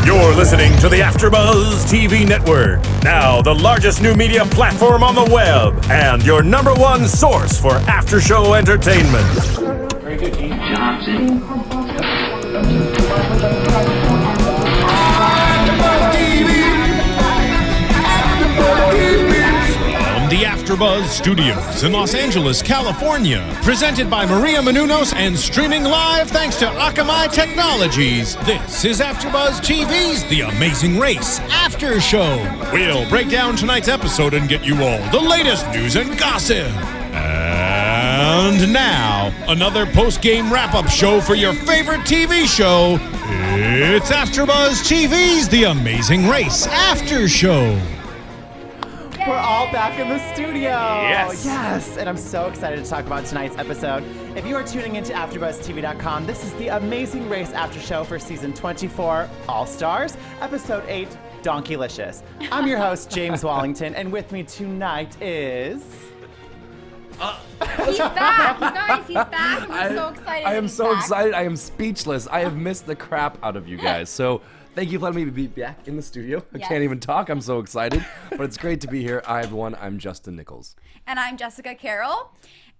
You're listening to the AfterBuzz TV network, now the largest new media platform on the web, and your number one source for after-show entertainment. Very good, Gene. Johnson. From the AfterBuzz Studios in Los Angeles, California, presented by Maria Menounos and streaming live thanks to Akamai Technologies. This is AfterBuzz TV's The Amazing Race After Show. We'll break down tonight's episode and get you all the latest news and gossip. And now, another post-game wrap-up show for your favorite TV show. It's AfterBuzz TV's The Amazing Race After Show. We're all back in the studio. Yes. And I'm so excited to talk about tonight's episode. If you are tuning into AfterBuzzTV.com, this is the Amazing Race After Show for Season 24, All Stars, Episode 8, Donkeylicious. I'm your host, James Wallington, and with me tonight is... He's back, you guys. He's back. I'm so excited. I am he's so back. excited. I am speechless. I have missed the crap out of you guys. So thank you for letting me be back in the studio. I Yes. can't even talk. I'm so excited. But it's great to be here. Hi, everyone. I'm Justin Nichols. And I'm Jessica Carroll.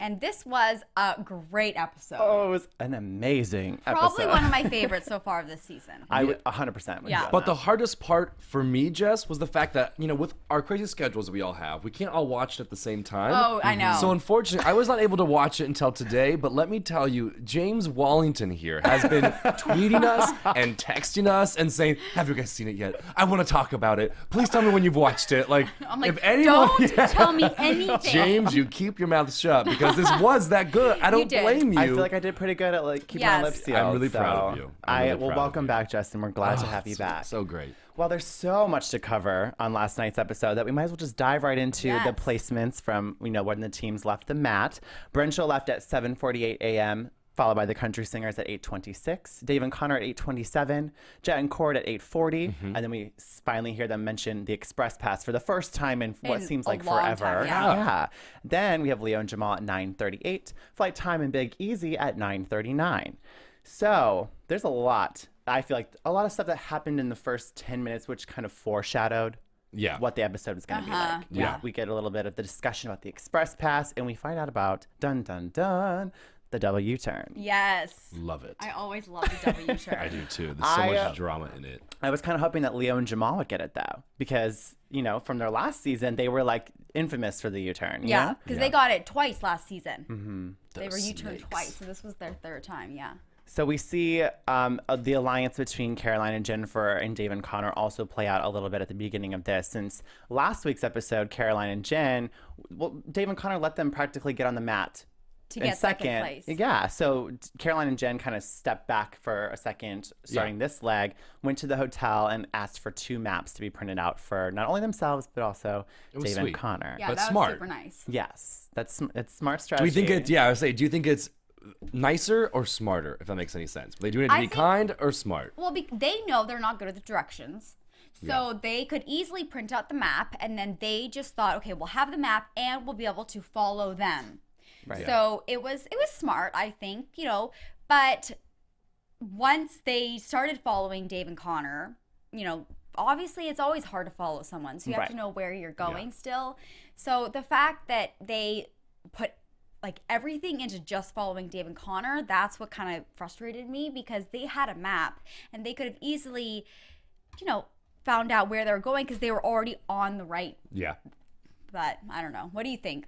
And this was a great episode. Oh, it was an amazing Probably episode. one of my favorites so far of this season. I would 100% would Yeah. go But with the that. hardest part for me, Jess, was the fact that, with our crazy schedules that we all have, we can't all watch it at the same time. Oh, I know. So unfortunately, I was not able to watch it until today, but let me tell you, James Wallington here has been tweeting us and texting us and saying, have you guys seen it yet? I want to talk about it. Please tell me when you've watched it. Like, I'm like, if anyone, don't tell me anything. James, you keep your mouth shut because this was that good. I don't did. blame you. I feel like I did pretty good at keeping my Yes. lips sealed. I'm really proud of so you. I'm really proud of welcome you. back, Justin. We're glad to have you It's back. So great. Well, there's so much to cover on last night's episode that we might as well just dive right into the Yes. placements from when the teams left the mat. Brenshaw left at 7:48 a.m., followed by the country singers at 8:26, Dave and Connor at 8:27, Jet and Cord at 8:40, and then we finally hear them mention the Express Pass for the first time in what In seems a like long forever. time, yeah. Then we have Leo and Jamal at 9:38, Flight Time and Big Easy at 9:39. So there's a lot. I feel like a lot of stuff that happened in the first 10 minutes, which kind of foreshadowed Yeah. what the episode is going to be like. Yeah. We get a little bit of the discussion about the Express Pass, and we find out about dun dun dun the double U-turn. Yes. Love it. I always love the W turn. I do too. There's so much drama in it. I was kind of hoping that Leo and Jamal would get it though, because from their last season they were infamous for the U-turn. you Yeah, know? because they got it twice last season. They were Those U-turned snakes. twice, so this was their third time. Yeah. So we see the alliance between Caroline and Jennifer and Dave and Connor also play out a little bit at the beginning of this. Since last week's episode, Caroline and Jen, Dave and Connor let them practically get on the mat. To in get second place. Yeah, so Caroline and Jen kind of stepped back for a second starting this leg, went to the hotel and asked for 2 maps to be printed out for not only themselves, but also was Dave and sweet. Connor. Yeah, But that smart. was super nice. Yes, it's smart Do strategy. we think it's, I would say, do you think it's nicer or smarter, if that makes any sense? Were they doing it to I be think- kind or smart? Well, they know they're not good at the directions. So they could easily print out the map, and then they just thought, okay, we'll have the map and we'll be able to follow them. Right. So it was smart, I think, but once they started following Dave and Connor, obviously it's always hard to follow someone. So you have to Right. know where you're going still. So the fact that they put everything into just following Dave and Connor, that's what kind of frustrated me, because they had a map and they could have easily, found out where they were going because they were already on the right. Yeah. But I don't know. What do you think?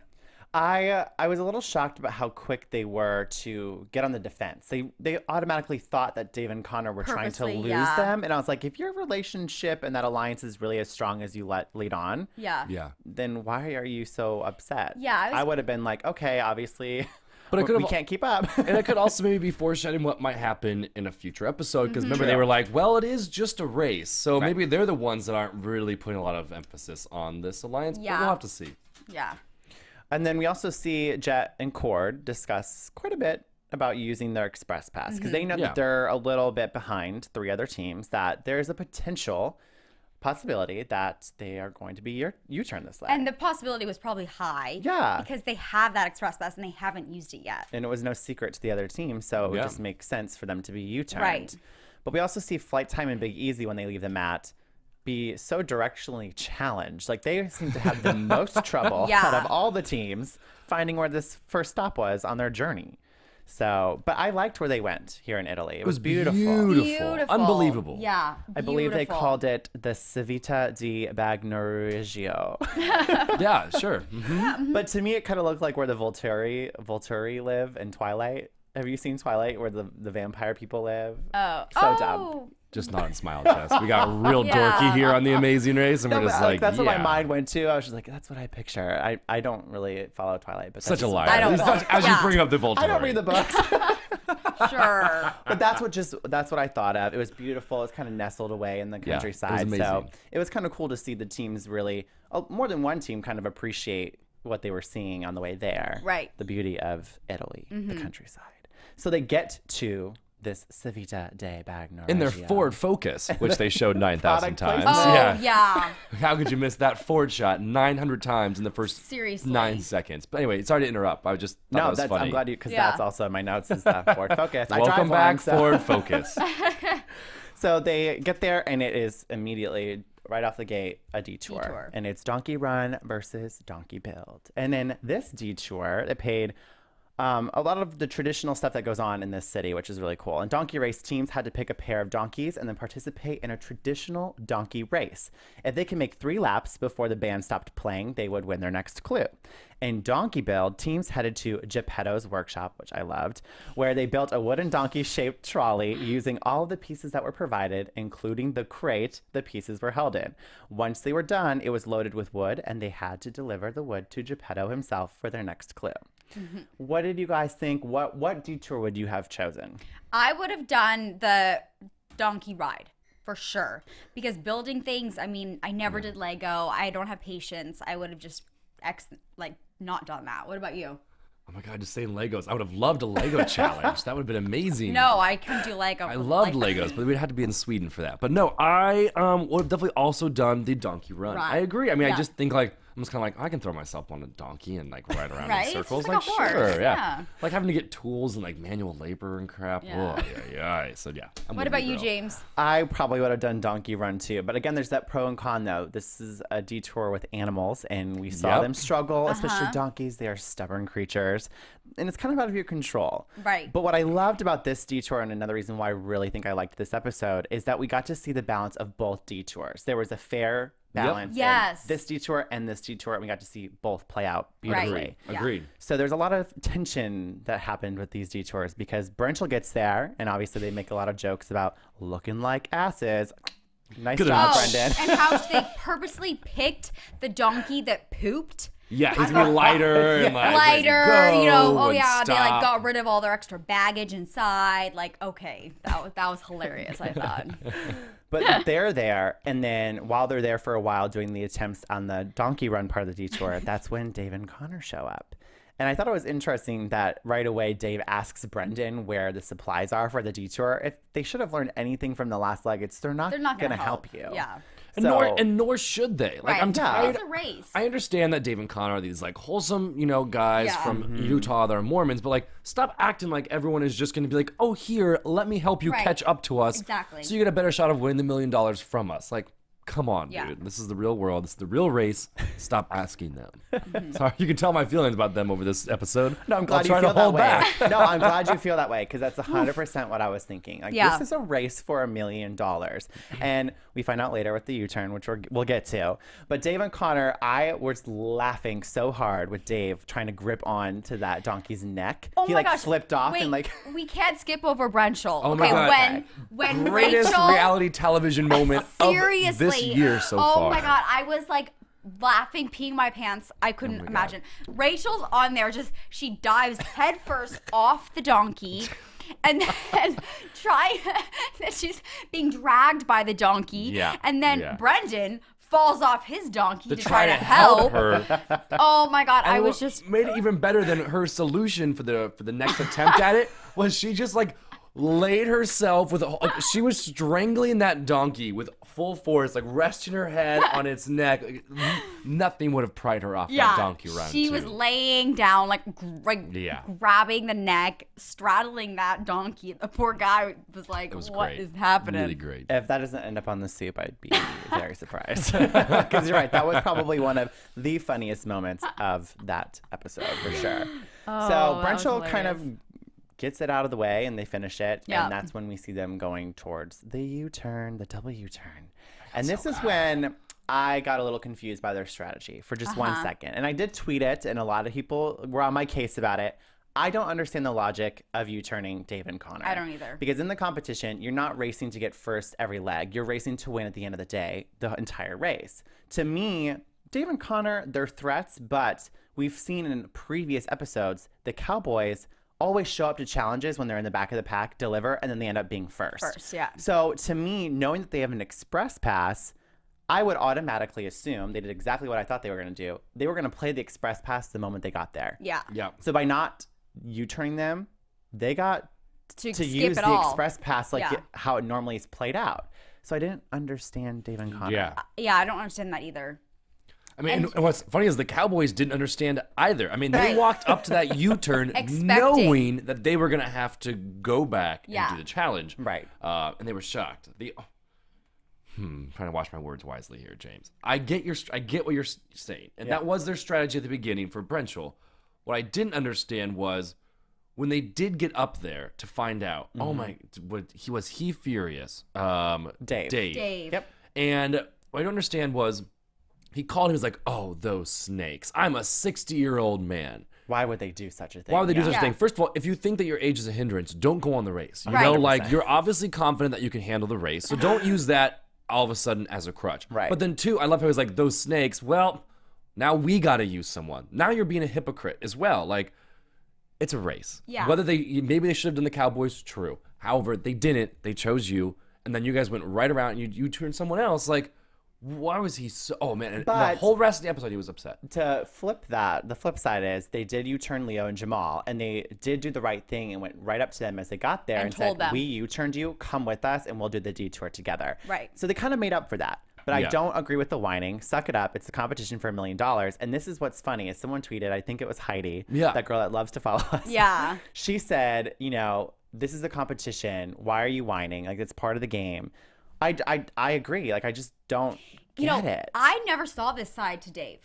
I was a little shocked about how quick they were to get on the defense. They automatically thought that Dave and Connor were trying to Purposely, lose yeah. them, and I was like, if your relationship and that alliance is really as strong as you lead on, Yeah. Yeah. then why are you so upset? Yeah, I would have been like, okay, obviously, But it could we have, can't keep up. and it could also maybe be foreshadowing what might happen in a future episode. Because remember, they were like, well, it is just a race. So maybe they're the ones that aren't really putting a lot of emphasis on this alliance. But Yeah. we'll have to see. Yeah. And then we also see Jet and Cord discuss quite a bit about using their Express Pass, because they know Yeah. that they're a little bit behind 3 other teams, that there's a possibility that they are going to be your U-turn this leg. And the possibility was probably high. Yeah. Because they have that Express Pass and they haven't used it yet. And it was no secret to the other team, so it would Yeah. just make sense for them to be U-turned. Right. But we also see Flight Time and Big Easy when they leave the mat be so directionally challenged. Like they seem to have the most trouble out of all the teams finding where this first stop was on their journey. So, but I liked where they went here in Italy. It was beautiful. Beautiful. Unbelievable. Yeah. I believe they called it the Civita di Bagnoregio. Yeah, sure. But to me, it kind of looked like where the Volturi live in Twilight. Have you seen Twilight, where the vampire people live? Oh. So dumb. Just not in Smile Chest. We got real dorky here on The Amazing Race, and we're just like, that's what my mind went to. I was just like, that's what I picture. I don't really follow Twilight, but Such a liar. I don't As you bring up the Volturi. I don't read the books. Sure. But that's what I thought of. It was beautiful. It was kind of nestled away in the countryside. amazing. So it was kind of cool to see the teams really, more than one team, kind of appreciate what they were seeing on the way there. Right. The beauty of Italy, the countryside. So they get to this Civita de Bagnoregio. In their Ford Focus, which they showed 9,000 times. Oh, yeah. How could you miss that Ford shot 900 times in the first Seriously. 9 seconds? But anyway, sorry to interrupt. I just thought that was funny. I'm glad you, because that's also in my notes is the Ford Focus. Welcome back, Ford Focus. So they get there, and it is immediately, right off the gate, a detour. And it's Donkey Run versus Donkey Build. And in this detour, it paid a lot of the traditional stuff that goes on in this city, which is really cool. And donkey race teams had to pick a pair of donkeys and then participate in a traditional donkey race. If they can make 3 laps before the band stopped playing, they would win their next clue. In Donkey Build, teams headed to Geppetto's workshop, which I loved, where they built a wooden donkey-shaped trolley using all of the pieces that were provided, including the crate the pieces were held in. Once they were done, it was loaded with wood, and they had to deliver the wood to Geppetto himself for their next clue. What did you guys think? What detour would you have chosen? I would have done the donkey ride for sure, because building things, I mean, I never did Lego. I don't have patience. I would have just not done that. What about you? Oh my God, just saying Legos. I would have loved a Lego challenge. That would have been amazing. No, I couldn't do Lego. I loved Legos, but we'd have to be in Sweden for that. But no, I would have definitely also done the donkey run. Right. I agree. I mean, Yeah. I just think I'm just kind of like, I can throw myself on a donkey and like ride around Right? in It's circles. just like a horse. Sure, Yeah. Like having to get tools and like manual labor and crap. Yeah. Oh, yeah. So yeah. I'm What with about you, girl. James? I probably would have done Donkey Run too. But again, there's that pro and con though. This is a detour with animals, and we saw Yep. them struggle, especially donkeys. They are stubborn creatures, and it's kind of out of your control. Right. But what I loved about this detour, and another reason why I really think I liked this episode, is that we got to see the balance of both detours. There was a fair balance Yes. in this detour and this detour, and we got to see both play out beautifully. Right. Yeah. Agreed. So there's a lot of tension that happened with these detours because Brenchel gets there, and obviously they make a lot of jokes about looking like asses. Nice job, Brendan. And how they purposely picked the donkey that pooped. Yeah, he's gonna be lighter and like Lighter, ready to go oh and yeah, they like stop. got rid of all their extra baggage inside. Like, okay, that was hilarious, I thought. But they're there, and then while they're there for a while doing the attempts on the donkey run part of the detour, that's when Dave and Connor show up. And I thought it was interesting that right away Dave asks Brendan where the supplies are for the detour. If they should have learned anything from the last leg, they're not They're not going to gonna help you. Yeah. And nor should they. Like Right. I'm tired. It's a race. I understand that Dave and Connor are these like wholesome, guys Yeah. from Utah that are Mormons, but like stop acting like everyone is just going to be like, "Oh, here, let me help you Right. catch up to us." Exactly. So you get a better shot of winning the $1 million from us. Like, come on, Yeah. dude. This is the real world. This is the real race. Stop asking them. Sorry, you can tell my feelings about them over this episode. No, I'm glad I'll you try feel to that hold way. back. No, I'm glad you feel that way because that's 100% what I was thinking. Like, Yeah. this is a race for $1 million. And we find out later with the U-turn, which we'll get to. But Dave and Connor, I was laughing so hard with Dave trying to grip on to that donkey's neck. Oh he my like gosh. flipped off Wait, and like we can't skip over Brenchel. Oh my okay, God. when Greatest Rachel reality television moment seriously of this year so oh far. my God, I was like laughing, peeing my pants. I couldn't imagine. Rachel's on there, she dives headfirst off the donkey. And then she's being dragged by the donkey. Yeah, And then yeah. Brendan falls off his donkey to try to help. her. Oh my God, I And was what just made it even better than her solution for the next attempt at it was she just like laid herself with she was strangling that donkey with full force, like resting her head on its neck. Like, nothing would have pried her off that donkey run. She was laying down, like grabbing the neck, straddling that donkey. The poor guy was like, "What is happening?" Really great. If that doesn't end up on the soup, I'd be very surprised. Because you're right, that was probably one of the funniest moments of that episode for sure. So Brunchel kind of gets it out of the way and they finish it. Yep. And that's when we see them going towards the U-turn, the double U-turn. And this is when I got a little confused by their strategy for just 1 second. And I did tweet it, and a lot of people were on my case about it. I don't understand the logic of U-turning Dave and Connor. I don't either. Because in the competition, you're not racing to get first every leg. You're racing to win at the end of the day, the entire race. To me, Dave and Connor, they're threats, but we've seen in previous episodes, the Cowboys always show up to challenges when they're in the back of the pack, deliver, and then they end up being first. So to me, knowing that they have an express pass, I would automatically assume they did exactly what I thought they were going to do. They were going to play the express pass the moment they got there. Yeah. So by not U-turning them, they got to use the express pass like how it normally is played out. So I didn't understand Dave and Connor. Yeah, I don't understand that either. I mean, and what's funny is the Cowboys didn't understand either. I mean, they walked up to that U-turn knowing that they were going to have to go back and do the challenge. Right. And they were shocked. I'm trying to watch my words wisely here, James. I get what you're saying. And that was their strategy at the beginning for Brunchel. What I didn't understand was when they did get up there to find out, oh my, was he furious? Dave. Yep. And what I don't understand was he called him, he was like, oh, those snakes. I'm a 60-year-old man. Why would they do such a thing? Why would they do such a thing? First of all, if you think that your age is a hindrance, don't go on the race. You know, like, you're obviously confident that you can handle the race, so don't use that all of a sudden as a crutch. Right. But then, two, I love how he's like, those snakes, well, now we got to use someone. Now you're being a hypocrite as well. Like, it's a race. Yeah. Whether maybe they should have done the Cowboys, true. However, they didn't. They chose you, and then you guys went right around and you turned someone else. Like, why was he so... Oh, man. And the whole rest of the episode, he was upset. To flip that, the flip side is they did U-turn Leo and Jamal, and they did do the right thing and went right up to them as they got there and said, we U-turned you, come with us, and we'll do the detour together. Right. So they kind of made up for that. But I don't agree with the whining. Suck it up. It's a competition for $1 million. And this is what's funny is someone tweeted, I think it was Heidi, that girl that loves to follow us. Yeah. She said, this is a competition. Why are you whining? Like, it's part of the game. I agree. Like, I just don't get it. I never saw this side to Dave.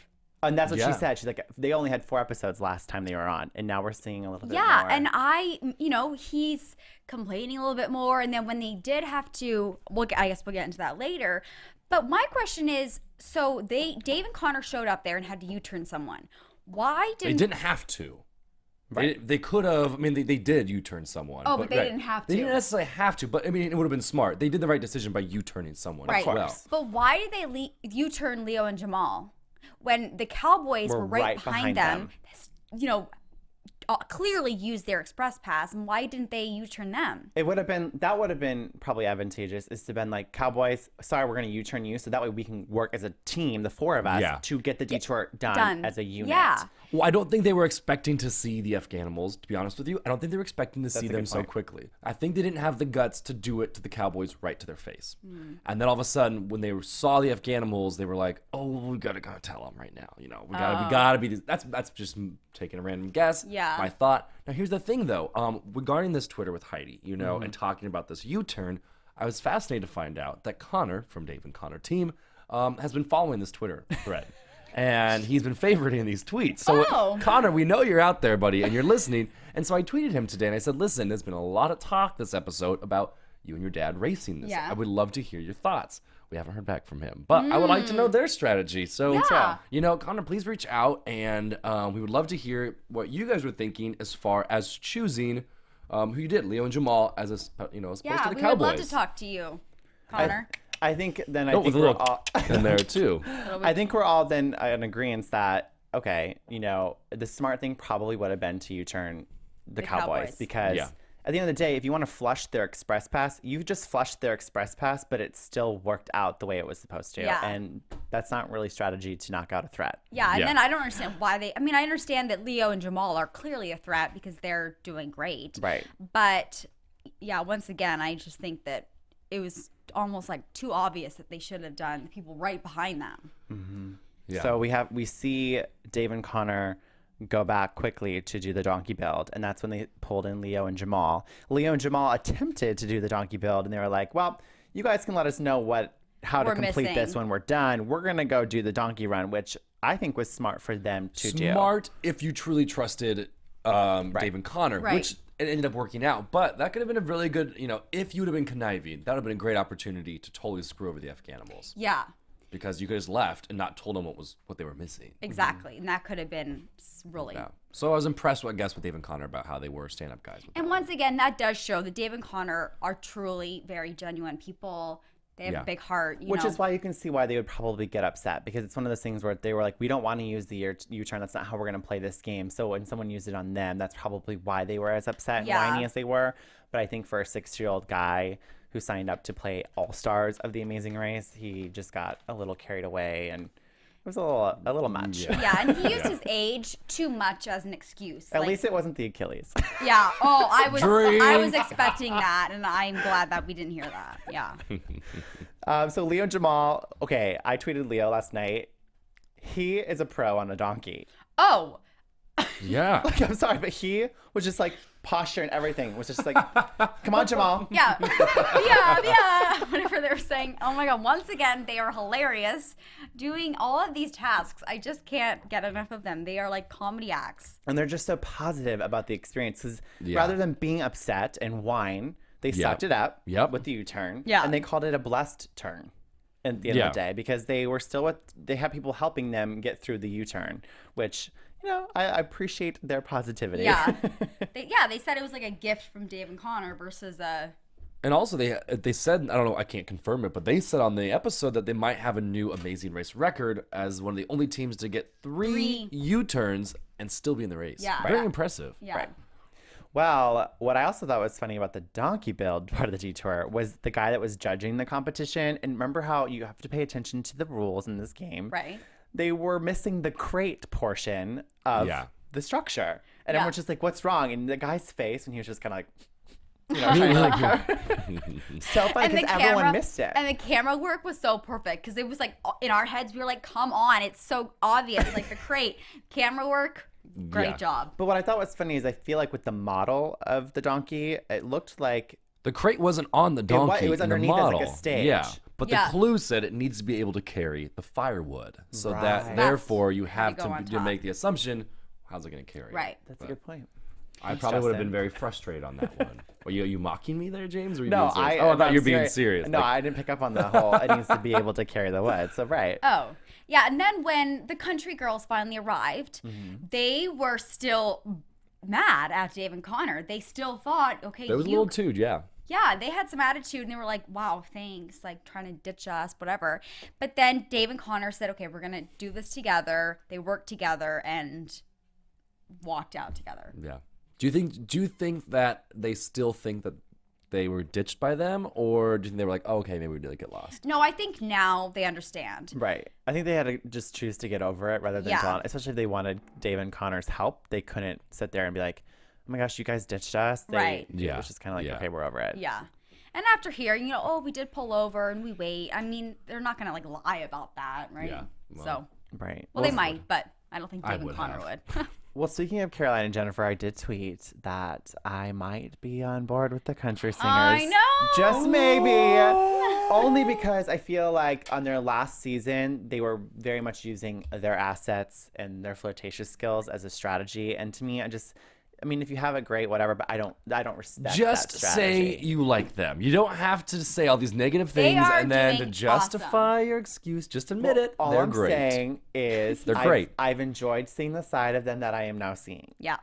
And that's what she said. She's like, they only had 4 episodes last time they were on, and now we're seeing a little bit more. Yeah, and he's complaining a little bit more, and then when they did have to, I guess we'll get into that later. But my question is, so Dave and Connor showed up there and had to U-turn someone. Why didn't... They didn't have to. Right. They could have. I mean, they did U-turn someone. Oh, but they didn't have to. They didn't necessarily have to, but I mean, it would have been smart. They did the right decision by U-turning someone as well. But why did they U-turn Leo and Jamal when the Cowboys were right behind them? Clearly used their express pass, and why didn't they U-turn them? That would have been probably advantageous, is to been like, Cowboys, sorry, we're going to U-turn you, so that way we can work as a team, the 4 of us, to get the detour done as a unit. Yeah. Well, I don't think they were expecting to see the Afghanimals, to be honest with you. I don't think they were expecting to see them so quickly. I think they didn't have the guts to do it to the Cowboys right to their face. And then all of a sudden, when they saw the Afghanimals, they were like, oh, we gotta tell them right now. We gotta be. That's just taking a random guess. Yeah. My thought. Now, here's the thing, though. Regarding this Twitter with Heidi, and talking about this U-turn, I was fascinated to find out that Connor from Dave and Connor team has been following this Twitter thread. And he's been favoriting these tweets. So, Connor, we know you're out there, buddy, and you're listening. And so I tweeted him today, and I said, listen, there's been a lot of talk this episode about you and your dad racing this. Yeah. I would love to hear your thoughts. We haven't heard back from him. But I would like to know their strategy. So, Connor, please reach out, and we would love to hear what you guys were thinking as far as choosing who you did, Leo and Jamal, as opposed to the Cowboys. Yeah, we would love to talk to you, Connor. I think then with a little in there too. I think we're all then in agreement that the smart thing probably would have been to U-turn the Cowboys because at the end of the day, if you want to flush their express pass, you've just flushed their express pass, but it still worked out the way it was supposed to. Yeah. And that's not really strategy to knock out a threat. Yeah, and then I don't understand why I understand that Leo and Jamal are clearly a threat because they're doing great. Right. But once again, I just think that it was almost like too obvious that they should have done the people right behind them. Yeah. So we see Dave and Connor go back quickly to do the donkey build, and that's when they pulled in Leo and Jamal. Leo and Jamal attempted to do the donkey build, and they were like, well, you guys can let us know how to complete this when we're done. We're gonna go do the donkey run, which I think was smart for them to do. Smart if you truly trusted Dave and Connor, which it ended up working out. But that could have been a really good, if you would have been conniving, that would have been a great opportunity to totally screw over the Animals. Yeah. Because you could have just left and not told them what they were missing. Exactly. And that could have been really... Yeah. So I was impressed, with Dave and Connor about how they were stand-up guys. And once again, that does show that Dave and Connor are truly very genuine people. They have a big heart. Which is why you can see why they would probably get upset, because it's one of those things where they were like, we don't want to use the U-turn. That's not how we're going to play this game. So when someone used it on them, that's probably why they were as upset and whiny as they were. But I think for a 6-year-old guy who signed up to play All-Stars of The Amazing Race, he just got a little carried away, and it was a little much. Yeah, and he used his age too much as an excuse. At least it wasn't the Achilles. Yeah. Oh, I was expecting that, and I'm glad that we didn't hear that. Yeah. So Leo and Jamal, okay, I tweeted Leo last night. He is a pro on a donkey. Oh. Yeah. I'm sorry, but he was just like posture and everything. It was just like, come on, Jamal. Yeah. Whatever they were saying. Oh my God. Once again, they are hilarious doing all of these tasks. I just can't get enough of them. They are like comedy acts. And they're just so positive about the experience, because rather than being upset and whine, they sucked it up with the U-turn. Yeah. And they called it a blessed turn at the end of the day, because they were still they had people helping them get through the U-turn, which, I appreciate their positivity. Yeah. They said it was like a gift from Dave and Connor versus a... And also they said, I don't know, I can't confirm it, but they said on the episode that they might have a new Amazing Race record as one of the only teams to get three U-turns and still be in the race. Yeah. Very impressive. Yeah. Right. Well, what I also thought was funny about the donkey build part of the detour was the guy that was judging the competition. And remember how you have to pay attention to the rules in this game. Right. They were missing the crate portion of the structure. And everyone's just like, what's wrong? And the guy's face, and he was just kind of like... trying to like so funny because everyone missed it. And the camera work was so perfect, because it was like in our heads we were like, come on, it's so obvious, like the crate. Camera work, great job. But what I thought was funny is I feel like with the model of the donkey, it looked like the crate wasn't on the donkey. It was underneath as like a stage. Yeah. But the clue said it needs to be able to carry the firewood. So that therefore you have to make the assumption, how's it going to carry? Right. That's a good point. I probably would have been very frustrated on that one. Were you mocking me there, James? Or were you No, being serious? I thought you were being serious. No, I didn't pick up on the whole, it needs to be able to carry the wood. So, right. Oh, yeah. And then when the country girls finally arrived, they were still mad at Dave and Connor. They still thought, okay, there was a little attitude, yeah. Yeah, they had some attitude, and they were like, wow, thanks, like trying to ditch us, whatever. But then Dave and Connor said, okay, we're going to do this together. They worked together and walked out together. Yeah. Do you think that they still think that they were ditched by them, or do you think they were like, oh, okay, maybe we did get lost? No, I think now they understand. Right. I think they had to just choose to get over it rather than especially if they wanted Dave and Connor's help. They couldn't sit there and be like, oh my gosh, you guys ditched us. It was just kind of like, okay, we're over it. Yeah. And after hearing, oh, we did pull over and we wait. I mean, they're not going to like lie about that, right? Yeah. Well, right. Well, they might, but I don't think Dave and Connor would. Well, speaking of Caroline and Jennifer, I did tweet that I might be on board with the country singers. I know. Just maybe. Only because I feel like on their last season, they were very much using their assets and their flirtatious skills as a strategy. And to me, I mean, if you have it, great, whatever, but I don't respect just that strategy. say you like them. You don't have to say all these negative things and then to justify your excuse. Just admit it. All They're great. I'm saying is they're great. I've enjoyed seeing the side of them that I am now seeing. Yeah.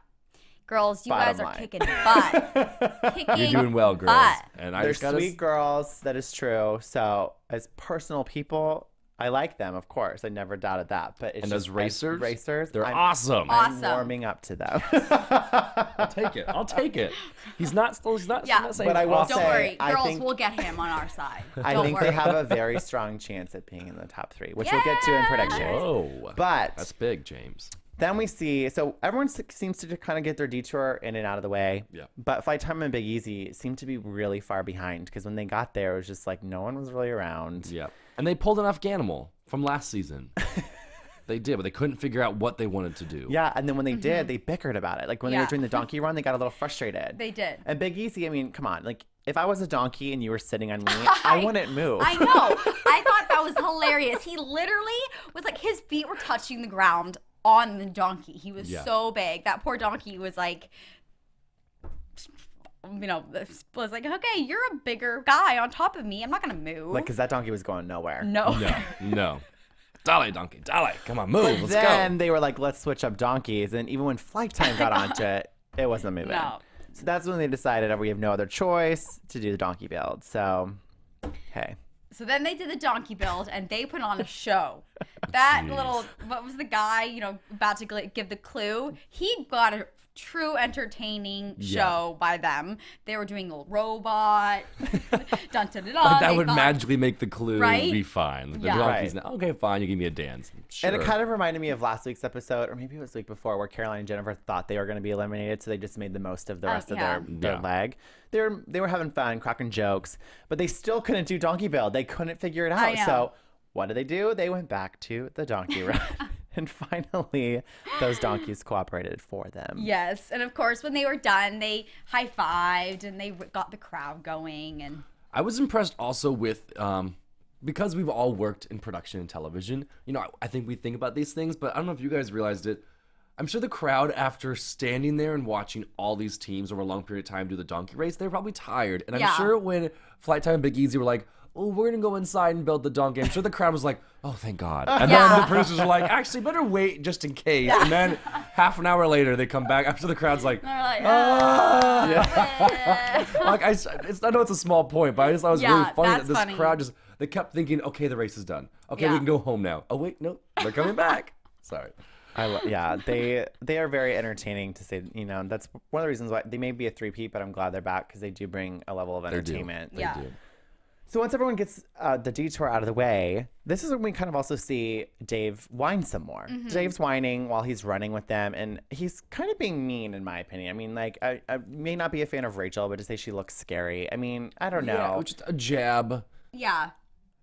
Girls, you Bottom guys are line. kicking butt. You're doing well, girls. butt. And They're sweet girls. That is true. So as personal people, I like them, of course. I never doubted that. But it's and just as racers, they're I'm awesome. I'm warming up to them. I'll take it. He's not saying But I will awesome. Don't worry, I girls, think- we'll get him on our side. I think they have a very strong chance at being in the top 3, which we'll get to in predictions. Whoa. But that's big, James. Then we see, so everyone seems to kind of get their detour in and out of the way. Yeah. But Flight Time and Big Easy seemed to be really far behind because when they got there, it was just like no one was really around. Yeah. And they pulled an Afghanimal from last season. They did, but they couldn't figure out what they wanted to do. Yeah, and then when they did, they bickered about it. Like when they were Yeah. doing the donkey run, they got a little frustrated. They did. And Big Easy, I mean, come on. Like if I was a donkey and you were sitting on me, I wouldn't move. I know. I thought that was hilarious. He literally was like, his feet were touching the ground on the donkey. He was so big. That poor donkey was like, you know, was like, okay, you're a bigger guy on top of me. I'm not going to move. Like, because that donkey was going nowhere. No. No. Dale, donkey, dale. Come on, move. Let's Then go. they were like, let's switch up donkeys. And even when Flight Time got onto it, it wasn't moving. No. So that's when they decided we have no other choice to do the donkey build. So, hey. So then they did the donkey build and they put on a show. That little, what was the guy, you know, about to give the clue? He got a true entertaining show by them. They were doing a little robot. Dun, dun, dun, dun. Like that They would thought- magically make the clue Right? be fine. Like the Yeah. donkey's now, okay, fine, you give me a dance. Sure. And it kind of reminded me of last week's episode, or maybe it was the week before, where Caroline and Jennifer thought they were going to be eliminated, so they just made the most of the rest of their Yeah. leg. They were having fun, cracking jokes, but they still couldn't do donkey build. They couldn't figure it I out. know. So what did they do? They went back to the donkey run. And finally, those donkeys cooperated for them. Yes. And of course, when they were done, they high-fived and they got the crowd going. And I was impressed also with, because we've all worked in production and television, you know, I think we think about these things, but I don't know if you guys realized it. I'm sure the crowd, after standing there and watching all these teams over a long period of time do the donkey race, they're probably tired. And I'm Yeah. sure when Flight Time and Big Easy were like, oh, we're going to go inside and build the donkey, I'm sure the crowd was like, oh, thank God. And then the producers are like, actually, better wait just in case. And then half an hour later, they come back. I'm sure the crowd's like, they're like, like I know it's a small point, but I just thought it was Yeah, really funny that that's this funny. crowd just, they kept thinking, okay, the race is done. Okay, we Yeah. can go home now. Oh, wait, no, they're coming back. Sorry. Yeah, they are very entertaining to say. You know, that's one of the reasons why they may be a three-peat, but I'm glad they're back because they do bring a level of They do. entertainment. They Yeah. do. So once everyone gets the detour out of the way, this is when we kind of also see Dave whine some more. Dave's whining while he's running with them, and he's kind of being mean, in my opinion. I mean, like, I may not be a fan of Rachel, but to say she looks scary, I mean, I don't know. Yeah, it was just a jab. yeah.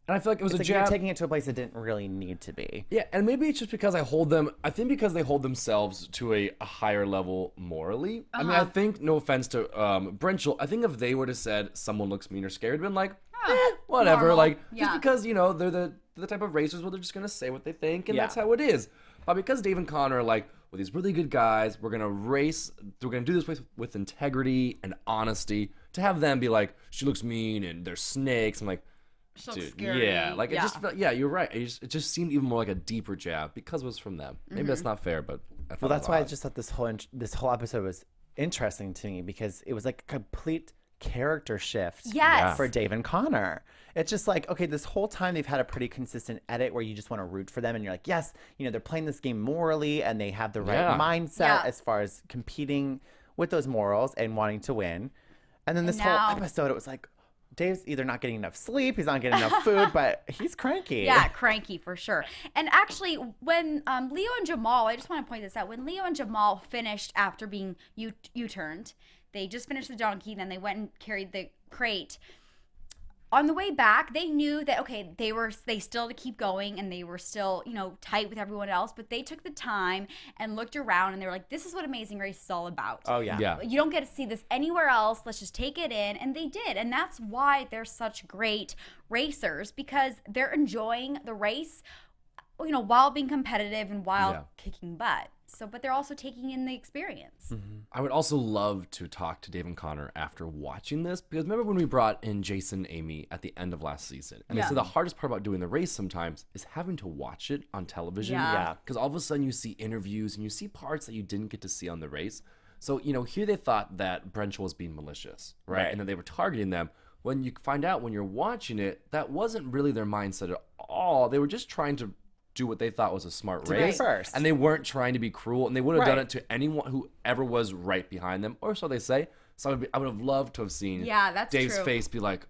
And I feel like it was It's a like you're jab. taking it to a place it didn't really need to be. Yeah, and maybe it's just because I think because they hold themselves to a higher level morally. I mean, I think, no offense to Brenchel, I think if they would have said someone looks mean or scared, it'd been like, whatever. normal. Like, Yeah. just because, you know, they're the type of racers where they're just going to say what they think, and Yeah. that's how it is. But because Dave and Connor are like, well, these really good guys, we're going to race, we're going to do this with integrity and honesty, to have them be like, she looks mean and they're snakes. I'm like, She looks dude, scary. yeah, like it Yeah. just felt, yeah, you're right. It just seemed even more like a deeper jab because it was from them. Maybe that's not fair, but I felt Well, that's why I odd. just thought this whole episode was interesting to me because it was like a complete character shift Yes. for Dave and Connor. It's just like, okay, this whole time they've had a pretty consistent edit where you just want to root for them and you're like, yes, you know, they're playing this game morally and they have the right Yeah. mindset Yeah. as far as competing with those morals and wanting to win. And then this now- whole episode, it was like, Dave's either not getting enough sleep, he's not getting enough food, but he's cranky. Yeah, cranky for sure. And actually, when Leo and Jamal, I just want to point this out, when Leo and Jamal finished after being U-turned, they just finished the donkey, then they went and carried the crate. On the way back, they knew that, okay, they still had to keep going and they were still, you know, tight with everyone else, but they took the time and looked around and they were like, this is what Amazing Race is all about. Oh, yeah. Yeah. You don't get to see this anywhere else. Let's just take it in. And they did. And that's why they're such great racers, because they're enjoying the race, you know, while being competitive and while Yeah. kicking butt. So, but they're also taking in the experience. I would also love to talk to Dave and Connor after watching this, because remember when we brought in Jason and Amy at the end of last season, and they Yeah. said the hardest part about doing the race sometimes is having to watch it on television. Yeah. Yeah. Because all of a sudden you see interviews and you see parts that you didn't get to see on the race. So, you know, here they thought that Brenchel was being malicious, right? Right. And that they were targeting them. When you find out when you're watching it, that wasn't really their mindset at all. They were just trying to do what they thought was a smart be race. first. And they weren't trying to be cruel, and they would have done Right. it to anyone who ever was right behind them, or so they say. So I would have loved to have seen Yeah, that's Dave's true. face be like,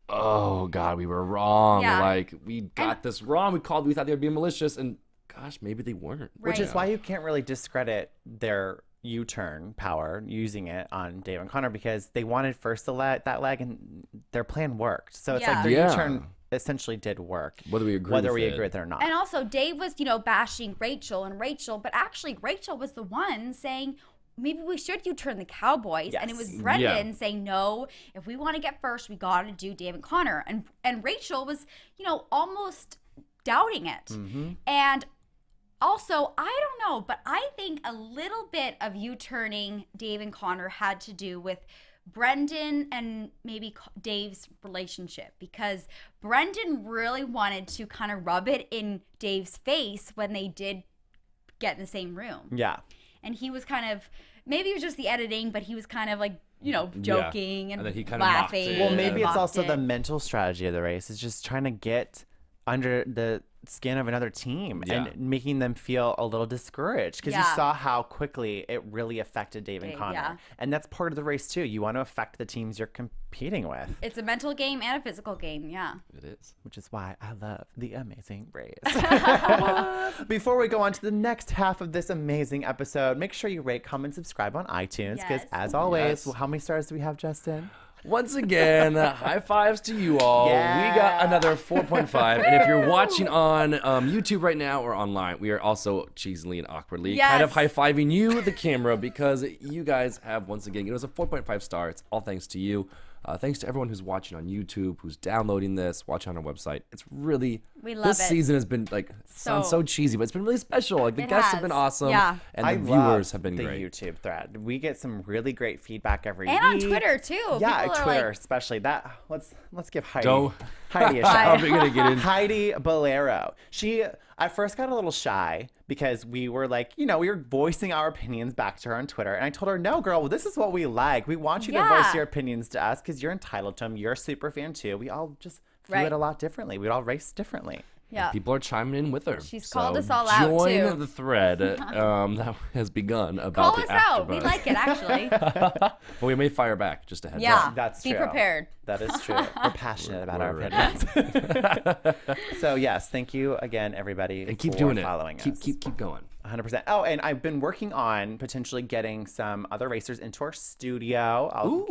oh God, we were wrong. Yeah. Like, we got this wrong. We thought they were being malicious, and gosh, maybe they weren't. Which Right. is why you can't really discredit their U-turn power using it on Dave and Connor, because they wanted first to that leg and their plan worked. So it's like their Yeah. U-turn essentially did work. Whether we agree whether with we it. agree with it or not. And also, Dave was, bashing Rachel, but actually Rachel was the one saying, maybe we should U-turn the Cowboys. And it was Yes. Brendan saying, no, if we want to get first, we got to do Dave and Connor. And Rachel was, almost doubting it. Mm-hmm. And also, I don't know, but I think a little bit of U-turning Dave and Connor had to do with Brendan and maybe Dave's relationship, because Brendan really wanted to kind of rub it in Dave's face when they did get in the same room. Yeah. And he was kind of, maybe it was just the editing, but he was kind of like, joking and And then he kind of mocked laughing. it. Well, Yeah. maybe it's Mocked also the it. mental strategy of the race is just trying to get under the skin of another team Yeah. and making them feel a little discouraged, because you Yeah. saw how quickly it really affected Dave and Dave, Connor. yeah. And that's part of the race too. You want to affect the teams you're competing with, It's a mental game and a physical game, yeah. It is. which is why I love the Amazing Race. Before we go on to the next half of this amazing episode, make sure you rate, comment, subscribe on iTunes, because Yes. as always, Yes. how many stars do we have, Justin? Once again, high fives to you all. Yeah. We got another 4.5. And if you're watching on YouTube right now or online, we are also cheesily and awkwardly kind of Yes. high-fiving you, the camera, because you guys have once again given us a 4.5 star. It's all thanks to you. Thanks to everyone who's watching on YouTube, who's downloading this, watching on our website. It's really, We love this it. season has been like, sounds so cheesy, but it's been really special. Like the It guests have been has. awesome. Yeah. And I the viewers love have been the great. YouTube thread. We get some really great feedback every And on week. Twitter, too. Yeah, People are Twitter like- especially. That let's give Heidi Don't- Heidi a How shout. are we gonna get in? Heidi Bolero. She at first got a little shy because we were like, we were voicing our opinions back to her on Twitter. And I told her, no, girl, this is what we like. We want you to voice Yeah. your opinions to us because you're entitled to them. You're a super fan too. We all just view Right. it a lot differently. We all race differently. Yeah. People are chiming in with her. She's So called us all out, Join too. the thread that has begun about Call the us out. We AfterBuzz. like it, actually. But we may fire back, just a heads Yeah. up. That's Be true. prepared. That is true. We're passionate about our We're opinions. So yes, thank you again, everybody, And keep for doing it. following Keep us. keep going. 100%. Oh, and I've been working on potentially getting some other racers into our studio. I'll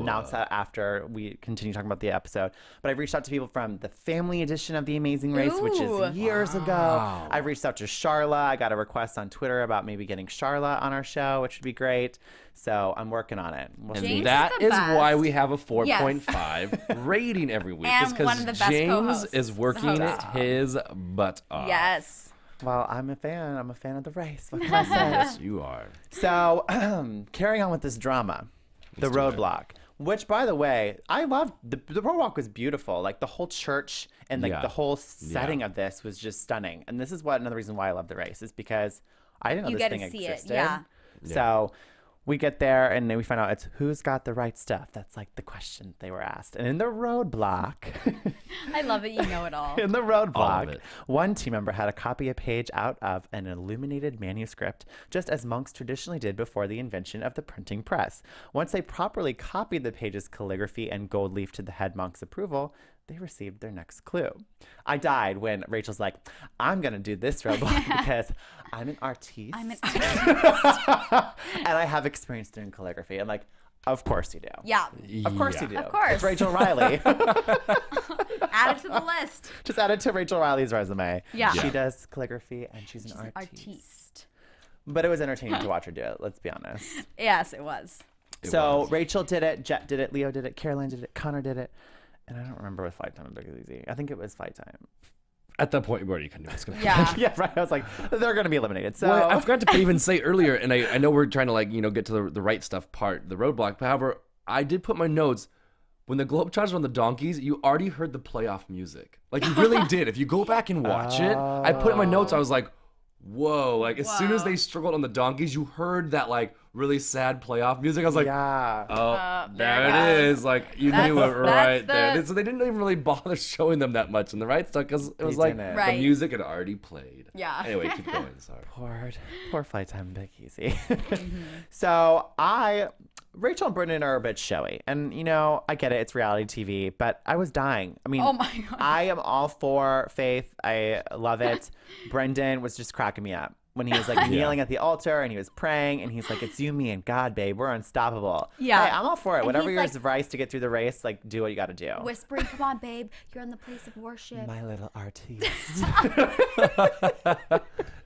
announce that after we continue talking about the episode. But I've reached out to people from the family edition of The Amazing Race, which Ooh. is years ago. I've reached out to Charla. I got a request on Twitter about maybe getting Charla on our show, which would be great. So I'm working on it. We'll And see. James that is is the why best. we have a 4.5 rating every week. And It's 'cause one of the best James co-hosts, is working host. his butt off. Yes. Well, I'm a fan. I'm a fan of the race. What can I say? Yes, you are. So, carrying on with this drama, the do it. roadblock, which, by the way, I loved. The roadblock was beautiful. Like the whole church and like Yeah. the whole setting of this was just stunning. And this is another reason why I love the race is because I didn't know You this get to thing see it, existed. yeah. So we get there and then we find out it's who's got the right stuff. That's like the question they were asked. And in the roadblock. I love it. You know it all. In the All of roadblock, it. one team member had to copy a page out of an illuminated manuscript, just as monks traditionally did before the invention of the printing press. Once they properly copied the page's calligraphy and gold leaf to the head monk's approval, they received their next clue. I died when Rachel's like, I'm going to do this roadblock because I'm an artiste. I'm an and I have experience doing calligraphy. I'm like, of course you do. Yeah. Of course Yeah. you do. Of course. It's Rachel Riley. Add it to the list. Just add it to Rachel Riley's resume. Yeah. She does calligraphy and she's an artiste. Artiste. But it was entertaining to watch her do it, let's be honest. Yes, it was. So Rachel did it, Jet did it, Leo did it, Caroline did it, Connor did it. And I don't remember with Flight Time and Big Easy. I think it was Flight Time. At that point, you already kind of knew what's going to happen. Yeah. Yeah, right. I was like, they're going to be eliminated. So Well, I forgot to even say earlier, and I know we're trying to get to the right stuff part, the roadblock. But however, I did put my notes. When the Globetrotters were on the donkeys, you already heard the playoff music. Like you really did. If you go back and watch it, I put in my notes. I was like, whoa! Like as soon as they struggled on the donkeys, you heard that like really sad playoff music. I was like, Yeah. oh, there there it it goes. is. Like, you That's- knew it right that's there. So they didn't even really bother showing them that much in the right stuff because it was like didn't. the Right. music had already played. Yeah. Anyway, keep going. Sorry. Poor flight time, Big Easy. So Rachel and Brendan are a bit showy. And, I get it. It's reality TV. But I was dying. I mean, Oh my God. I am all for Faith. I love it. Brendan was just cracking me up when he was like kneeling at the altar and he was praying. And he's like, it's you, me, and God, babe. We're unstoppable. Yeah. Hey, I'm all for it. And Whatever he's your like- advice to get through the race, like, do what you got to do. Whispering, come on, babe. You're in the place of worship. My little artiste.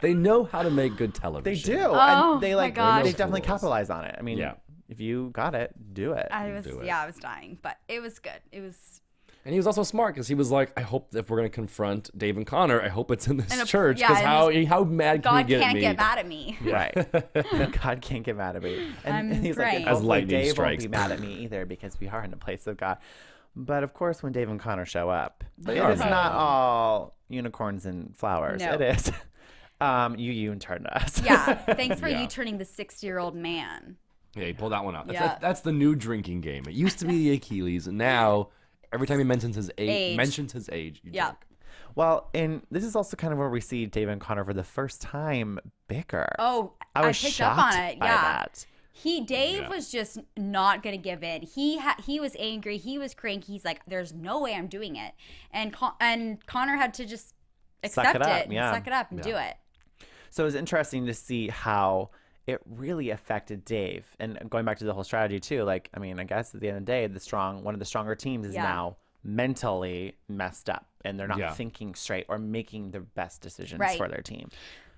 They know how to make good They television. do. Oh, And they my gosh. they definitely Fools. capitalize on it. I mean, Yeah. if you got it, do it. I was do it. I was dying, but it was good. It was And he was also smart because he was like, I hope if we're going to confront Dave and Connor, I hope it's in this In a- church. yeah, Because in how mad can God you get at can't me? get mad at me. Right. God can't get mad at me. And I'm he's like, praying. and As hopefully lightning Dave strikes. won't be mad at me either because we are in a place of God. But of course, when Dave and Connor show up, it are is not all unicorns and flowers. No. It is. You turned us. Yeah. Thanks for Yeah. you turning the 60-year-old man. Yeah, he pulled that one out. Yeah. That's the new drinking game. It used to be the Achilles, and now every time he mentions his Age. age, you Yeah. drink. Well, and this is also kind of where we see Dave and Connor for the first time bicker. Oh, I was picked shocked up on it. by Yeah. that. Dave Yeah. was just not gonna give in. He was angry. He was cranky. He's like, "There's no way I'm doing it," and Connor had to just Suck accept it up, and yeah. suck it up and do it. So it was interesting to see how it really affected Dave. And going back to the whole strategy too, like, I mean, I guess at the end of the day, one of the stronger teams is Yeah. now mentally messed up and they're not Yeah. thinking straight or making the best decisions Right. for their team.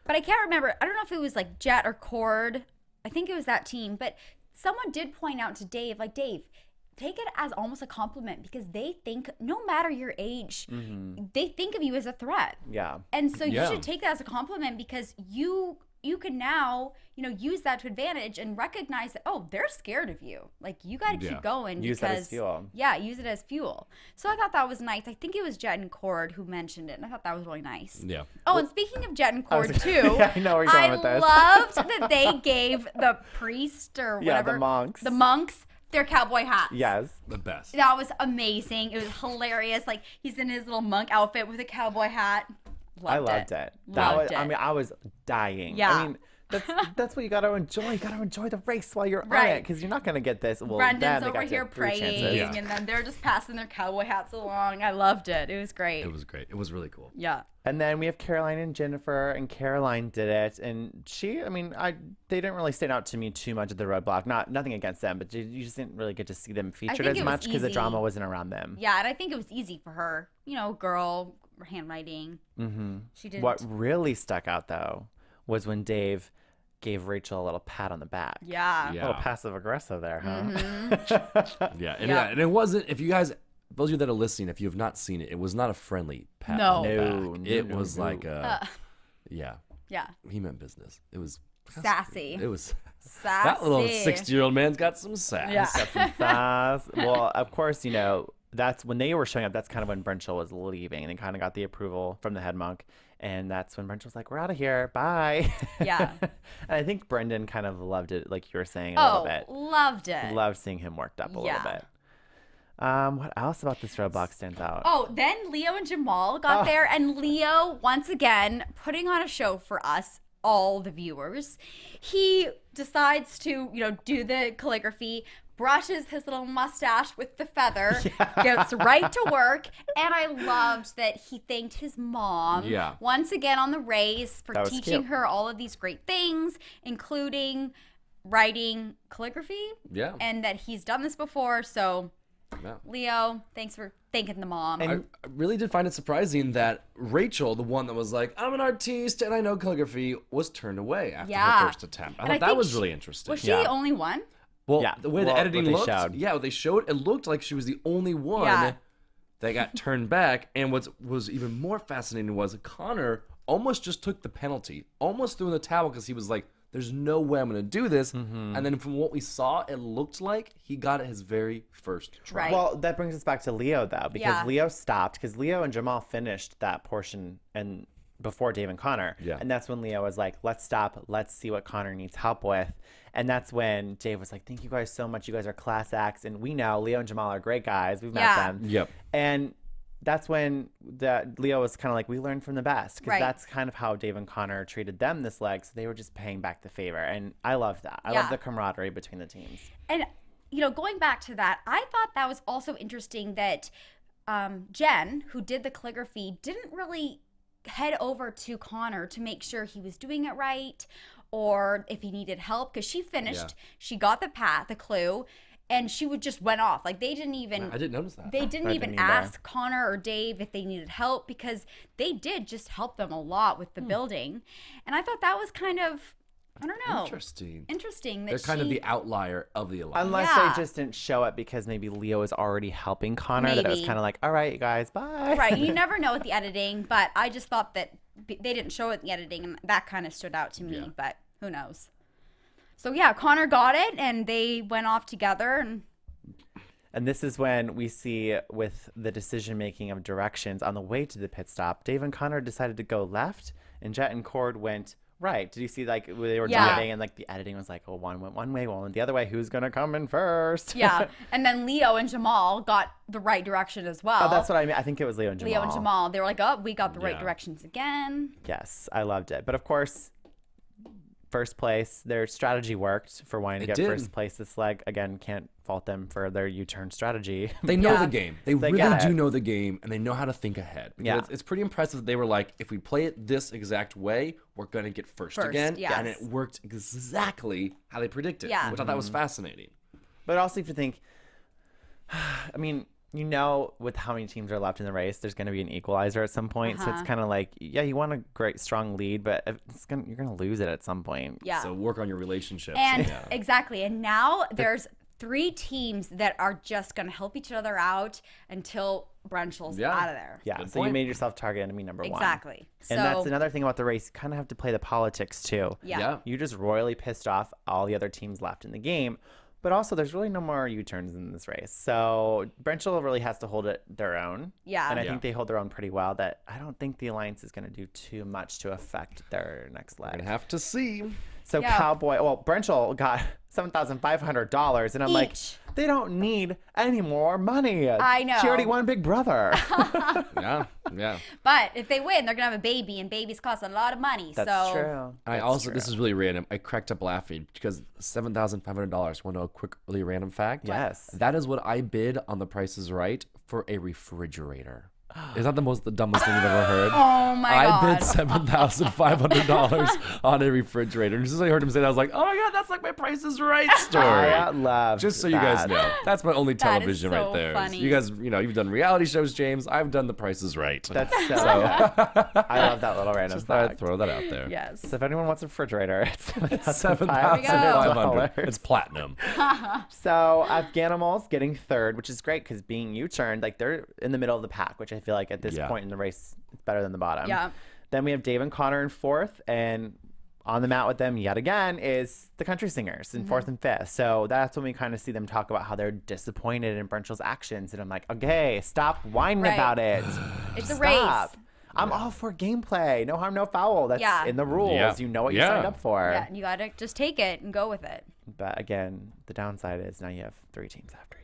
But I can't remember. I don't know if it was like Jet or Cord. I think it was that team. But someone did point out to Dave, like, Dave, take it as almost a compliment because they think, no matter your age, they think of you as a threat. Yeah. And so you Yeah. should take that as a compliment because you can now, use that to advantage and recognize that, oh, they're scared of you. Like, you got to Yeah. keep going. Use because, that as fuel. Yeah, use it as fuel. So I thought that was nice. I think it was Jet and Cord who mentioned it, and I thought that was really nice. Yeah. Oh, and speaking of Jet and Cord, was- too, Yeah, I know where you're going with this. loved that they gave the priest or Yeah, whatever, the monks. their cowboy hats. Yes. The best. That was amazing. It was hilarious. Like, he's in his little monk outfit with a cowboy hat. I loved it. Loved I it. mean, I was dying. Yeah. I mean, that's what you got to enjoy. You got to enjoy the race while you're on Right. it because you're not going to get this. Well, Brendan's then they over got here 3 praying, chances. Yeah. and then they're just passing their cowboy hats along. I loved it. It was great. It was great. It was really cool. Yeah. And then we have Caroline and Jennifer, and Caroline did it, and she, I mean, they didn't really stand out to me too much at the roadblock. Nothing against them, but you just didn't really get to see them featured think as it was much because the easy. drama wasn't around them. Yeah, and I think it was easy for her. Girl, handwriting. Mm-hmm. She didn't. What really stuck out though was when Dave gave Rachel a little pat on the back. Yeah. A Yeah. little passive aggressive there, huh? Yeah. And, Yeah. and it wasn't, if you guys, those of you that are listening, if you have not seen it, it was not a friendly pat No. on the No, back. no, It no, was no. like yeah, Yeah. he meant business. It was Sassy. It was Sassy. that little 60-year-old man's got some sass. Yeah. Some sass. Well, of course, that's when they were showing up. That's kind of when Brenchel was leaving, and they kind of got the approval from the head monk. And that's when Brenchel was like, "We're out of here, bye." Yeah. And I think Brendan kind of loved it, like you were saying a little bit. Loved it. Loved seeing him worked up a little Yeah. bit. What else about this roadblock stands out? Oh, then Leo and Jamal got there, and Leo, once again, putting on a show for us, all the viewers. He decides to, do the calligraphy, brushes his little mustache with the feather, gets right to work, and I loved that he thanked his mom Yeah. once again on the race for That was teaching cute. her all of these great things, including writing calligraphy, Yeah. and that he's done this before, so... Yeah. Leo, thanks for thanking the mom. I really did find it surprising that Rachel, the one that was like, I'm an artiste and I know calligraphy, was turned away after Yeah. her first attempt. I And thought I that think was she- really interesting. Was she Yeah. the only one? Well, Yeah. the way the Well, editing what they looked, showed. yeah, what they showed, it looked like she was the only one Yeah. that got turned back. And what was even more fascinating was Connor almost just took the penalty, almost threw in the towel because he was like, there's no way I'm going to do this. Mm-hmm. And then from what we saw, it looked like he got it his very first try. Right. Well, that brings us back to Leo, though, because Yeah. Leo stopped, because Leo and Jamal finished that portion, and before Dave and Connor. Yeah. And that's when Leo was like, let's stop. Let's see what Connor needs help with. And that's when Dave was like, thank you guys so much. You guys are class acts. And we know Leo and Jamal are great guys. We've met them. Yep. And that's when Leo was kind of like, we learned from the best. Because that's kind of how Dave and Connor treated them this leg. So they were just paying back the favor. And I love that. I love the camaraderie between the teams. And, going back to that, I thought that was also interesting that Jen, who did the calligraphy, didn't really head over to Connor to make sure he was doing it right or if he needed help, because she finished, she got the clue, and she just went off. Like, they didn't even... I didn't notice that. They didn't even ask Connor or Dave if they needed help, because they did just help them a lot with the building. And I thought that was kind of, I don't know. Interesting. That They're kind of the outlier of the alliance. Unless they just didn't show it because maybe Leo was already helping Connor. That it was kind of like, all right, you guys, bye. Right. You never know with the editing, but I just thought that they didn't show it in the editing, and that kind of stood out to me, but who knows. So, Connor got it, and they went off together. And this is when we see with the decision-making of directions on the way to the pit stop, Dave and Connor decided to go left, and Jet and Cord went right. Did you see, like, where they were driving and, like, the editing was like, oh, one went one way, one went the other way. Who's going to come in first? Yeah. And then Leo and Jamal got the right direction as well. Oh, that's what I mean. I think it was Leo and Jamal. They were like, oh, we got the right directions again. Yes, I loved it. But, of course, first place, their strategy worked for wanting to get first place this leg. Again, can't fault them for their U-turn strategy. They know the game. They really do know the game, and they know how to think ahead. Yeah. It's pretty impressive that they were like, if we play it this exact way, we're going to get first again. Yes. And it worked exactly how they predicted, which I thought was fascinating. But also, if you think, I mean, with how many teams are left in the race, there's going to be an equalizer at some point. So it's kind of like, you want a great, strong lead, but you're going to lose it at some point. Yeah. So work on your relationships. And exactly. And now there's 3 teams that are just going to help each other out until Brunchell's out of there. Yeah. So you made yourself target enemy number 1. Exactly. And that's another thing about the race. You kind of have to play the politics too. Yeah. You just royally pissed off all the other teams left in the game. But also, there's really no more U-turns in this race. So Brunchell really has to hold it their own. Yeah. And I think they hold their own pretty well. That I don't think the Alliance is going to do too much to affect their next leg. We're going to have to see. So Brunchell got $7,500. And I'm like, they don't need any more money. I know. She already won Big Brother. Yeah. But if they win, they're going to have a baby, and babies cost a lot of money. That's true. This is really random. I cracked up laughing because $7,500. Want to know a quick, really random fact? Yes. That is what I bid on The Price is Right for a refrigerator. Is that the dumbest thing you've ever heard? Oh my God. I bid $7,500 on a refrigerator. And as soon as I heard him say that, I was like, oh my God, that's like my Price is Right story. I love Just so you guys know. That's my only television so right there. funny. You guys, you've done reality shows, James. I've done The Price is Right. That's so good. I love that little random fact. I'd throw that out there. Yes. So if anyone wants a refrigerator, it's $7,500. It's platinum. So Afghanimals getting third, which is great because being U-turned, like they're in the middle of the pack, which I feel like at this point in the race, it's better than the bottom. Yeah. Then we have Dave and Connor in 4th, and on the mat with them yet again is the Country Singers in 4th and 5th. So that's when we kind of see them talk about how they're disappointed in Brunchell's actions. And I'm like, okay, stop whining about it. It's a race. I'm all for gameplay. No harm, no foul. That's in the rules. Yeah. You know what you signed up for. Yeah, and you got to just take it and go with it. But again, the downside is now you have 3 teams after you.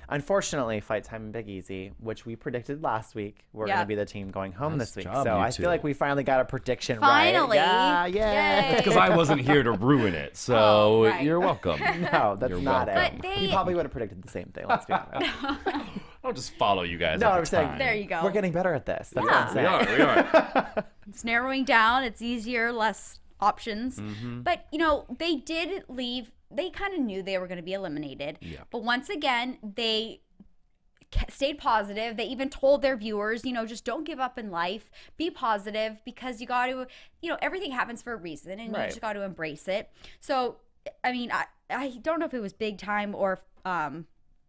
Unfortunately, Fight Time and Big Easy, which we predicted last week, we're going to be the team going home this week. So I feel like we finally got a prediction right. Yeah, yay. It's because I wasn't here to ruin it. So you're welcome. No, that's not it. But You probably would have predicted the same thing, let's be honest. I'll just follow you guys. No, all I'm the saying time. There you go. We're getting better at this. That's what I'm saying. We are. It's narrowing down. It's easier, less options. But, they did leave. They kind of knew they were going to be eliminated. Yeah. But once again, they stayed positive. They even told their viewers, just don't give up in life. Be positive because you got to, everything happens for a reason and you just got to embrace it. So, I mean, I don't know if it was big time or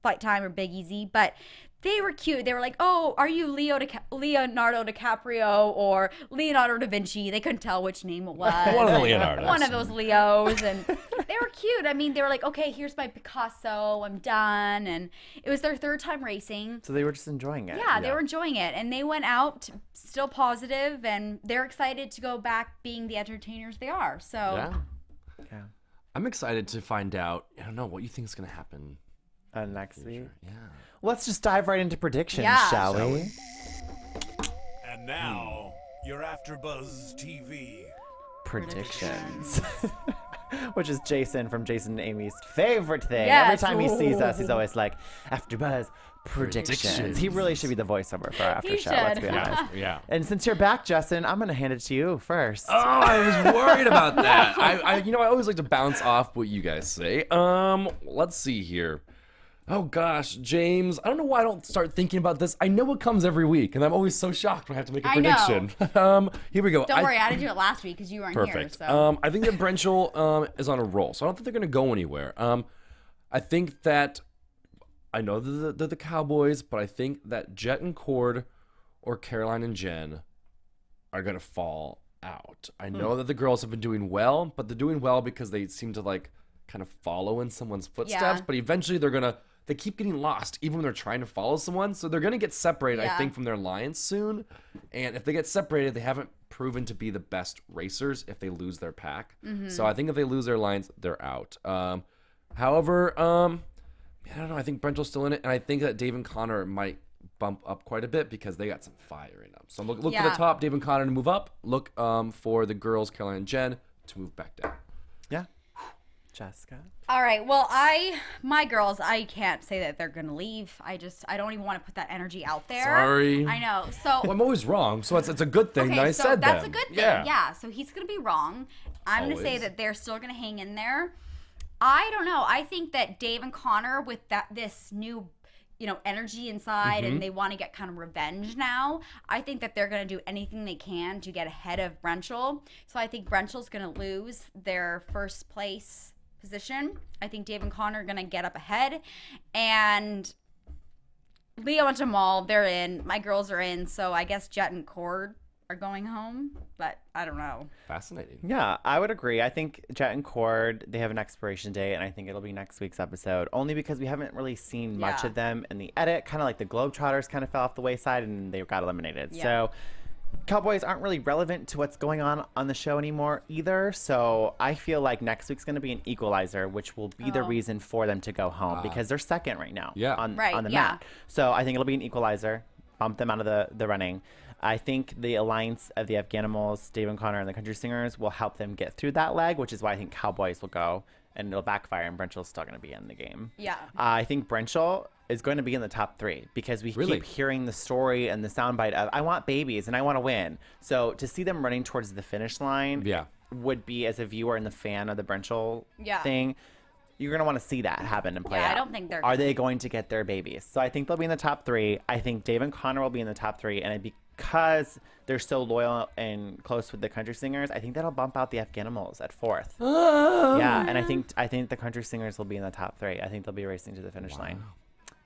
Fight Time or Big Easy, but they were cute. They were like, "Oh, are you Leonardo DiCaprio or Leonardo da Vinci?" They couldn't tell which name it was. One of the Leonardos. One of those Leos, and they were cute. I mean, they were like, "Okay, here's my Picasso. I'm done." And it was their third time racing. So they were just enjoying it. Yeah, they were enjoying it, and they went out still positive, and they're excited to go back being the entertainers they are. So Yeah. I'm excited to find out. I don't know what you think is going to happen next week. Yeah. Let's just dive right into predictions, Yeah. shall we? And now, your AfterBuzz TV. Predictions. Which is Jason from Jason and Amy's favorite thing. Yes. Every time he sees us, he's always like, AfterBuzz predictions. He really should be the voiceover for our after He show, let's should. be honest. Yeah. And since you're back, Justin, I'm going to hand it to you first. Oh, I was worried about that. I always like to bounce off what you guys say. Let's see here. Oh gosh, James, I don't know why I don't start thinking about this. I know it comes every week, and I'm always so shocked when I have to make a I know. prediction. Here we go. don't worry, I didn't do it last week because you weren't Perfect. here. So I think that Brenchel is on a roll, so I don't think they're going to go anywhere. I think that I know they're the Cowboys, but I think that Jet and Cord or Caroline and Jen are going to fall out. I know that the girls have been doing well, but they're doing well because they seem to like kind of follow in someone's footsteps, but eventually they keep getting lost even when they're trying to follow someone. So they're going to get separated, I think, from their lines soon. And if they get separated, they haven't proven to be the best racers if they lose their pack. So I think if they lose their lines, they're out. However, I don't know. I think Brenchel's still in it. And I think that Dave and Connor might bump up quite a bit because they got some fire in them. So look for the top, Dave and Connor to move up. Look for the girls, Caroline and Jen, to move back down. Yeah. Jessica? all right, well, my girls, I can't say that they're gonna leave. I don't even want to put that energy out there. Sorry. I know. So Well, I'm always wrong, so it's a good thing okay, that I so said that. that's a good thing. Yeah. Yeah. So he's gonna be wrong. I'm gonna say Always. that they're still gonna hang in there. I don't know. I think that Dave and Connor with this new, energy inside, and they want to get kind of revenge now. I think that they're going to do anything they can to get ahead of Brenchel. So I think Brenchel's going to lose their first place position. I think Dave and Connor are going to get up ahead, and Leo and Jamal, they're in. My girls are in. So I guess Jet and Cord are going home, but I don't know. Fascinating. Yeah, I would agree. I think Jet and Cord, they have an expiration date, and I think it'll be next week's episode, only because we haven't really seen much Yeah. of them in the edit. Kind of like the Globetrotters kind of fell off the wayside, and they got eliminated. Yeah. So Cowboys aren't really relevant to what's going on the show anymore either. So I feel like next week's going to be an equalizer, which will be the reason for them to go home because they're second right now on the mat. So I think it'll be an equalizer, bump them out of the running. I think the alliance of the Afghanimals, Dave and Connor, and the Country Singers will help them get through that leg, which is why I think Cowboys will go, and it'll backfire, and Brenchel's still going to be in the game. Yeah. I think Brenchel is going to be in the top 3 because we keep hearing the story and the soundbite of, I want babies and I want to win. So to see them running towards the finish line would be, as a viewer and the fan of the Brenchel thing, you're going to want to see that happen and play out. I don't think they're Are they going to get their babies? So I think they'll be in the top 3. I think Dave and Connor will be in the top 3, and because they're so loyal and close with the Country Singers, I think that'll bump out the Afghanimals at 4th. Yeah, and I think the Country Singers will be in the top 3. I think they'll be racing to the finish line.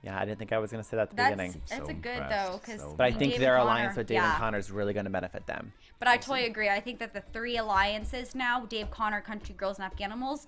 Yeah, I didn't think I was going to say that at the beginning. That's So a good impressed. though, because But I think their alliance with Dave and Connor is really going to benefit them. But I totally agree. I think that the 3 alliances now, Dave, Connor, Country Girls, and Afghanimals,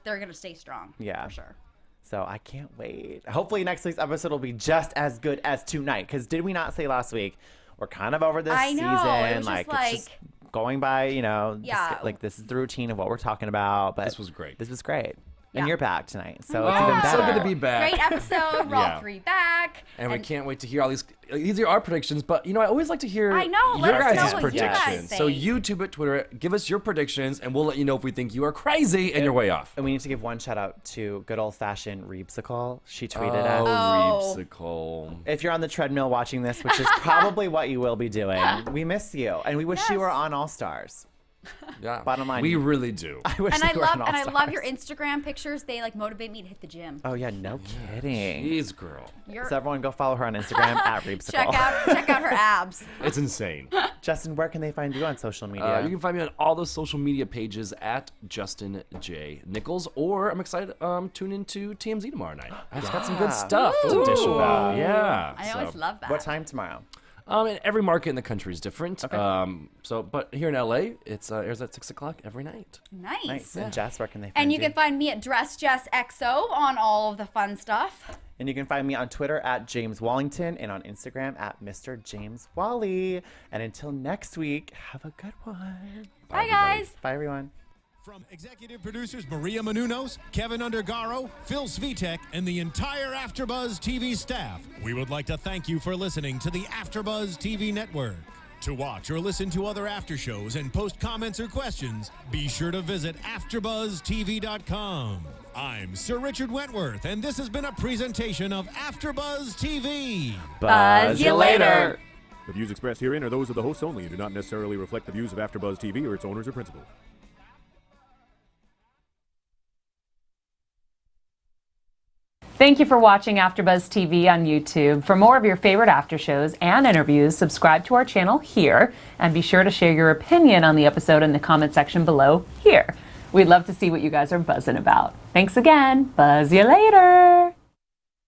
they're going to stay strong. Yeah. For sure. So I can't wait. Hopefully next week's episode will be just as good as tonight. Because did we not say last week, we're kind of over this I know. season. It was Like, just it's just going by, Yeah. this is the routine of what we're talking about. But This was great. This was great. And Yeah. you're back tonight. So it's Oh, even it's better. so good to be back. Great episode. We're Yeah. all 3 back. And we can't wait to hear all these. These are our predictions, but I always like to hear I know, your let us know guys' what you guys predictions. So think. YouTube it, Twitter it, give us your predictions, and we'll let you know if we think you are crazy and you're way off. And we need to give one shout out to good old fashioned Reebsicle. She tweeted Oh, us. Reebsicle. If you're on the treadmill watching this, which is probably what you will be doing, we miss you. And we wish you were on All Stars. Yeah. Bottom line, we really do. I wish And they I were love an and I love your All-Stars. Instagram pictures. They like motivate me to hit the gym. Oh yeah, no kidding. Jeez, girl. You're, So everyone go follow her on Instagram at Reebsicle. check out her abs. It's insane. Justin, where can they find you on social media? You can find me on all those social media pages at Justin J. Nichols, or I'm excited tune into TMZ tomorrow night. I've got some good stuff to dish about. Yeah. I always love that. What time tomorrow? And every market in the country is different. Okay. But here in LA, it's airs at 6 o'clock every night. Nice. Nice. And Jess, where can they find And you can find me at DressJessXO on all of the fun stuff. And you can find me on Twitter at James Wallington and on Instagram at Mr. James Wally. And until next week, have a good one. Bye guys. Bye, everyone. From executive producers Maria Menounos, Kevin Undergaro, Phil Svitek, and the entire AfterBuzz TV staff, we would like to thank you for listening to the AfterBuzz TV network. To watch or listen to other after shows and post comments or questions, be sure to visit AfterBuzzTV.com. I'm Sir Richard Wentworth, and this has been a presentation of AfterBuzz TV. Buzz you later. The views expressed herein are those of the hosts only and do not necessarily reflect the views of AfterBuzz TV or its owners or principals. Thank you for watching AfterBuzz TV on YouTube. For more of your favorite after shows and interviews, subscribe to our channel here, and be sure to share your opinion on the episode in the comment section below here. We'd love to see what you guys are buzzing about. Thanks again. Buzz you later.